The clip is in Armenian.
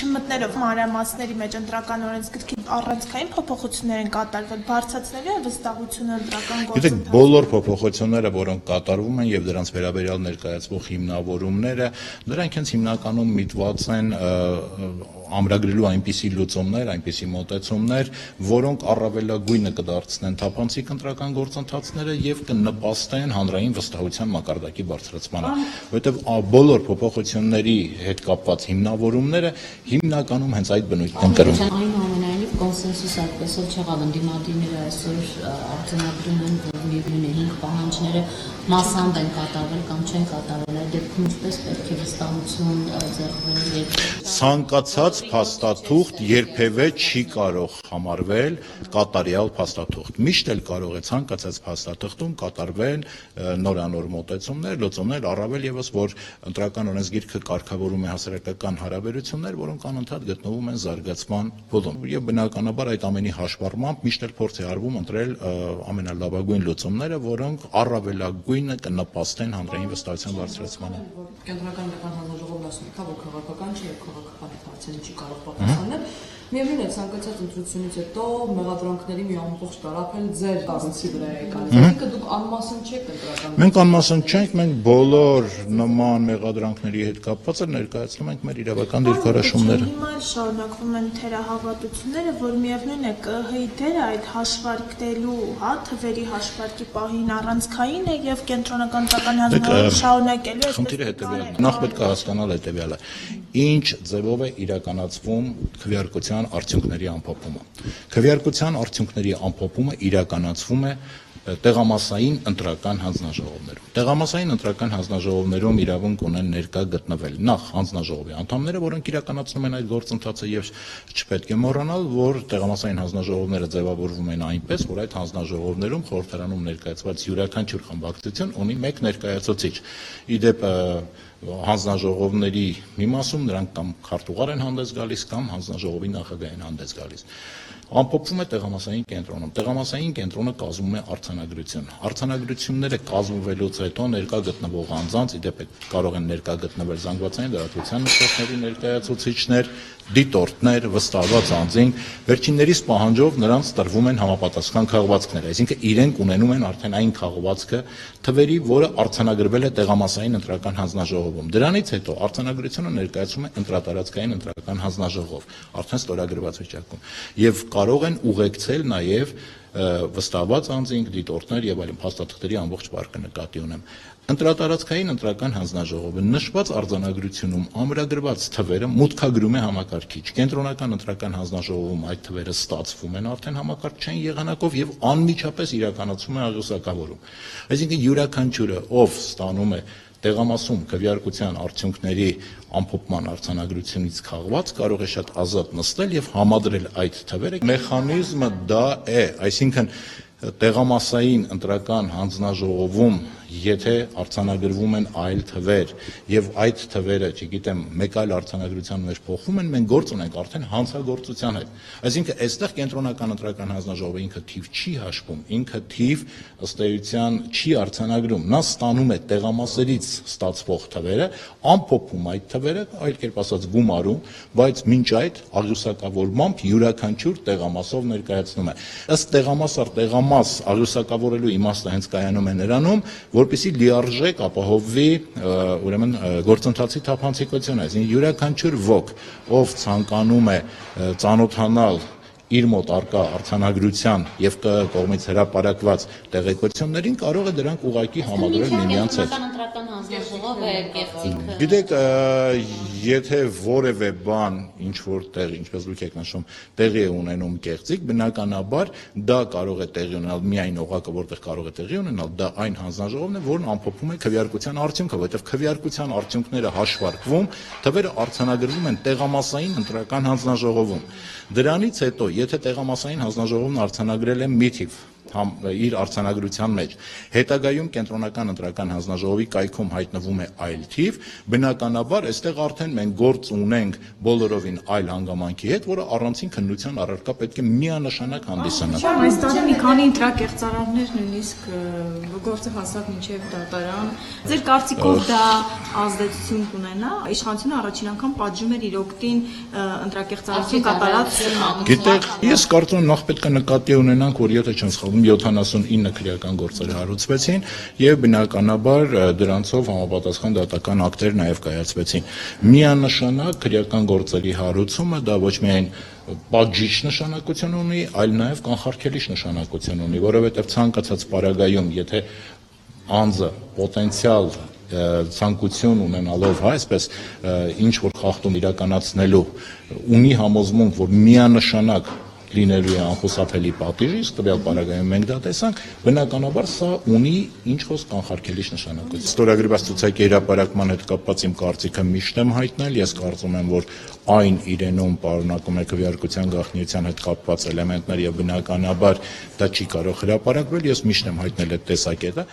չմտնելով մանրամասների մեջ ընտրական օրենսգրքի առանցքային փոփոխություններ են կատարվել, բարձրացնելու է վստահությունը ընտրական գործընթացում։ Գիտեք, բոլոր փոփոխությունները, որոնք կատարվում են եւ դրանց վերաբերյալ ներկայացվող հիմնավորումները, դրանք հենց հիմնականում միտված են ամրագրելու այնպիսի լուծումներ, այնպիսի մոտեցումներ, որոնք առավելագույնը կդարձնեն թափանցիկ ընտրական գործընթացները եւ կնպաստեն հանրային վստահության մակարդակի բարձրացմանը, որովհետեւ բոլոր փոփոխությունների հետ կապված հիմնավորումները հիմնականում հենց այդ բնույթն են կրում։ Այնուամենայնիվ կոնսենսուս այդպեսով չեղավ, ընդդիմադիրները այսօր արձանագրում են, որ միևնույն է 5 պահանջները մասամբ են կատարվել կամ չեն կատարվել, այդ դեպքում ինչպես պետք է վստահություն ձեռք բերել։ Ցանկացած փաստաթուղթ երբևէ չի կարող համարվել կատարյալ փաստաթուղթ։ Միշտ էլ կարող է ցանկացած փաստաթղթում կատարվել նորանոր մոտեցումներ, լուծումներ, առավել եւս որ ընտրական օրենսգիրքը կարգավորում է հասարակական հարաբերություններ, որոնք անընդհատ գտնվում են զարգացման փուլում։ Եվ բնականաբար այդ ամենի հաշվառմամբ միշտ էլ փորձ է արվում ընտրել ամենալավագույն լուծումները, որոնք առավելագույնը կնպաստեն հանրային վստահության բարձրացմանը։ Կենտրոնական հանձնաժողովն ասում է, որ քաղաքական չի եւ քաղաքական հարցերին չի կարող պատասխանել։ Միևնույն է, ցանկացած ընտրությունից հետո մեղադրանքների մի ամբողջ տարափ էլ ձեր կառույցի վրա է գալիս։ Այսինքն դուք անմասն չեք ընտրական։ Մենք անմասն չենք, մենք բոլոր նման մեղադրանքների հետ կապված ներկայացնում ենք մեր իրավական դիրքորոշումները։ Հիմա շարունակվում են թերահավատությունները, որ միևնույն է ԿՀ-ի դերը այդ հաշվարկելու, թվերի հաշվարկի պահին առանցքային է եւ կենտրոնական ընտրական հանձնաժողովը շարունակելու է։ Խնդիրը հետեւյալն է։ Նախ պետք է հասկանալ հետեւյալը։ Ինչ ձևով է իրականացվում քվեարկության արդյունքների ամփոփումը։ Քվեարկության արդյունքների ամփոփումը իրականացվում է տեղամասային ընտրական հանձնաժողովներում։ Տեղամասային ընտրական հանձնաժողովներում իրավունք ունեն ներկա գտնվել նախ հանձնաժողովի անդամները, որոնք իրականացնում են այդ գործընթացը, եւ չպետք է մոռանալ, որ տեղամասային հանձնաժողովները ձևավորվում են այնպես, որ այդ հանձնաժողովներում խորհրդարանում ներկայացված յուրաքանչյուր խմբակցություն ունի մեկ ներկայացուցիչ։ Իդեպ հանձնաժողովների մի մասում նրանք կամ քարտուղար են հանդես գալիս կամ հանձնաժողովի նախագահ են հանդես գալիս։ Ամփոփվում է տեղամասային կենտրոնում։ Տեղամասային կենտրոնը կազմում է արձանագրություն։ Արձանագրությունները կազմվելուց հետո ներկա գտնվող անձանց, իդեպ կարող են ներկա գտնվել զանգվածային լրատվության նշանների ներկայացուցիչներ, դիտորդներ, վստահված անձինք, վերջիններիս պահանջով նրանց տրվում են համապատասխան քաղվածքներ, այսինքն իրենք ունենում են արդեն այն քաղվածքը թվերի, որը արձանագրվել է տեղամասային ընտրական հանձնաժողովում։ Դրանից հետո արձանագրությունը ներկայացվում է ընտրատարածքային ընտրական հանձնաժողով, արդեն ստորագրված վիճակում, եւ կարող են ուղեկցել նաեւ վստահված անձինք, դիտորդներ եւ այլն փաստաթղթերի ամբողջ վարկը նկատի ունեմ։ Ընտրատարածքային ընտրական հանձնաժողովը նշված արձանագրությունում ամրագրված թվերը մուտքագրում է համակարգիչ։ Կենտրոնական ընտրական հանձնաժողովում այդ թվերը ստացվում են արդեն համակարգչային եղանակով եւ անմիջապես իրականացում է աղյուսակավորում։ Այսինքն յուրաքանչյուրը, ով ստանում է տեղամասում քվեարկության արդյունքների ամփոփման արձանագրությունից քաղված, կարող է շատ ազատ նստել եւ համադրել այդ թվերը։ Մեխանիզմը դա է, այսինքն տեղամասային ընտրական հանձնաժողովում, եթե արձանագրվում են այլ թվեր եւ այդ թվերը, չգիտեմ, մեկ այլ արձանագրության մեջ փոխվում են, մենք գործ ունենք արդեն հանցագործության հետ։ Այսինքն այստեղ կենտրոնական ընտրական հանձնաժողովը ինքը թիվ չի հաշվում, ինքը թիվ ըստ էության չի արձանագրում։ Նա ստանում է տեղամասերից ստացվող թվերը, ամփոփում այդ թվերը, այլ կերպ ասած գումարում, բայց մինչ այդ աղյուսակավորմամբ յուրաքանչյուր տեղամասով ներկայացնում է։ Ըստ տեղամաս առ տեղամաս աղյուսակավորելու իմաստը հենց կայանում է նրանում, որպեսզի լիարժեք ապահովվի ուրեմն գործընթացի թափանցիկությունը, այսինքն յուրաքանչյուր ոք, ով ցանկանում է ծանոթանալ իր մոտ արկա արձանագրության եւ կողմից հրապարակված տեղեկություններին, կարող է դրանք ուղղակի համադրել միմյանց հետ։ Գիտեք, եթե որևէ բան ինչ որ տեղ, ինչպես դուք եք նշում, տեղի է ունենում կեղծիք, բնականաբար դա կարող է տեղի ունենալ միայն օղակը, որտեղ կարող է տեղի ունենալ, դա այն հանձնաժողովն է, որն ամփոփում է քվեարկության արդյունքը, որովհետև քվեարկության արդյունքները հաշվարկվում, թվերը արձանագրվում են տեղամասային ընտրական հանձնաժողովում։ Դրանից հետո, եթե տեղամասային հանձնաժողովն արձանագրել է մի թիվ իր արձանագրության մեջ։ Հետագայում կենտրոնական ընտրական հանձնաժողովի կայքում հայտնվում է այլ թիվ, բնականաբար այստեղ արդեն մենք գործ ունենք բոլորովին այլ հանգամանքի հետ, որը առանցին քննության առարկա պետք է միանշանակ հանդիսանա։ Այս տարի մի քանի ընտրակերծարաններ նույնիսկ գործը հասավ մինչև դատարան։ Ձեր կարծիքով դա ազդեցություն կունենա։ Իշխանությունը առաջին անգամ պատժում էր իր օգտին ընտրակերծարություն կատարած։ Գիտեք, ես կարծում եմ նախ պետք է նկատի ունենանք, որ եթե չեմ սխալվում 79 քրեական գործեր հարուցվեցին եւ բնականաբար դրանցով համապատասխան դատական ակտեր նաեւ կայացվեցին։ Միանշանակ քրեական գործերի հարուցումը դա ոչ միայն պատժիչ նշանակություն ունի, այլ նաեւ կանխարգելիչ նշանակություն ունի, որովհետեւ ցանկացած պարագայում, եթե անձը պոտենցիալ ցանկություն ունենալով, այսպես ինչ որ խախտում իրականացնելու ունի համոզմունք, որ միանշանակ լինելու է անխուսափելի պատիժ, իսկ տվյալ պարագայում մենք դա տեսանք, բնականաբար սա ունի ինչ խոսք կանխարգելիչ նշանակություն։ Ստորագրված ցուցակի հրապարակման հետ կապված իմ կարծիքը միշտ եմ հայտնել, ես կարծում եմ, որ այն իրենում պարունակում է քվեարկության գաղտնիության հետ կապված էլեմենտներ եւ բնականաբար դա չի կարող հրապարակվել, ես միշտ եմ հայտնել այդ տեսակետը։